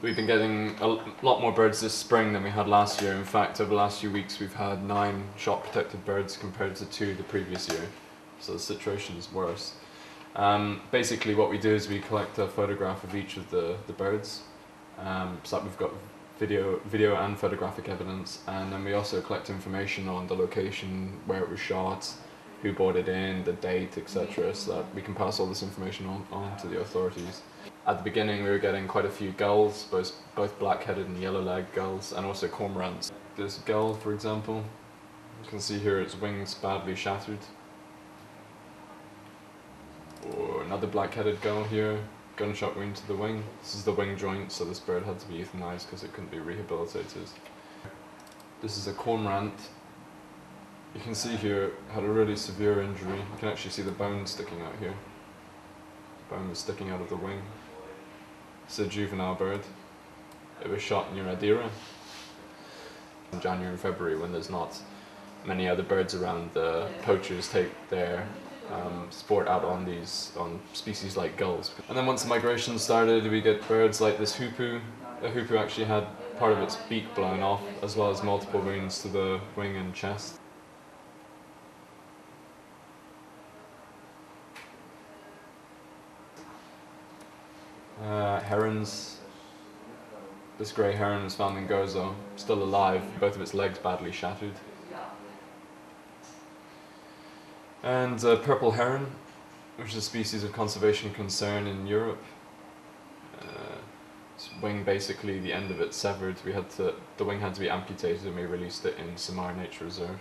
We've been getting a lot more birds this spring than we had last year. In fact, over the last few weeks we've had 9 shot protected birds compared to 2 the previous year. So the situation is worse. Basically what we do is we collect a photograph of each of the birds, so that we've got video and photographic evidence, and then we also collect information on the location, where it was shot, who brought it in, the date, etc., so that we can pass all this information on to the authorities. At the beginning we were getting quite a few gulls, both black-headed and yellow-legged gulls, and also cormorants. This gull, for example, you can see here its wings badly shattered. Or another black-headed gull here, gunshot wound to the wing. This is the wing joint, so this bird had to be euthanized because it couldn't be rehabilitated. This is a cormorant. You can see here it had a really severe injury. You can actually see the bone sticking out here. The bone was sticking out of the wing. It's a juvenile bird. It was shot near Adira in January and February, when there's not many other birds around. The poachers take their sport out on species like gulls. And then once the migration started, we get birds like this hoopoe. The hoopoe actually had part of its beak blown off, as well as multiple wounds to the wing and chest. Herons. This grey heron was found in Gozo, still alive, both of its legs badly shattered. And purple heron, which is a species of conservation concern in Europe. Its wing, basically the end of it severed. The wing had to be amputated, and we released it in Samar Nature Reserve.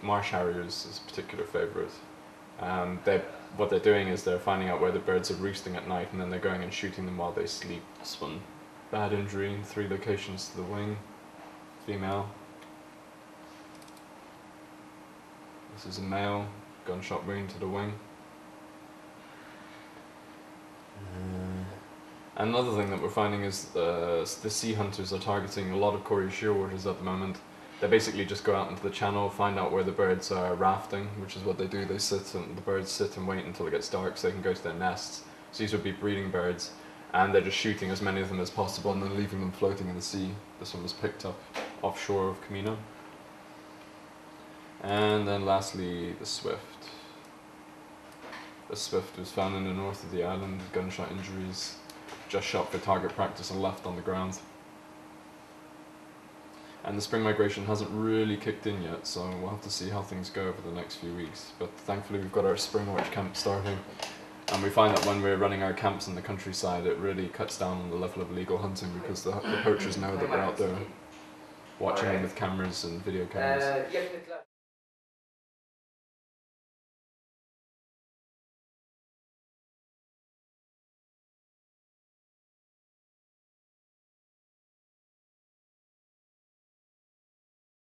Marsh harriers is a particular favourite. What they're doing is they're finding out where the birds are roosting at night, and then they're going and shooting them while they sleep. This one, bad injury, 3 locations to the wing, female. This is a male, gunshot wound to the wing. Another thing that we're finding is the sea hunters are targeting a lot of Cory shearwaters at the moment. They basically just go out into the channel, find out where the birds are rafting, which is what they do. The birds sit and wait until it gets dark so they can go to their nests. So these would be breeding birds, and they're just shooting as many of them as possible and then leaving them floating in the sea. This one was picked up offshore of Camino. And then lastly, the swift. The swift was found in the north of the island with gunshot injuries, just shot for target practice and left on the ground. And the spring migration hasn't really kicked in yet, so we'll have to see how things go over the next few weeks. But thankfully we've got our spring watch camp starting, and we find that when we're running our camps in the countryside, it really cuts down on the level of illegal hunting, because the poachers know that we're out there watching them with cameras and video cameras.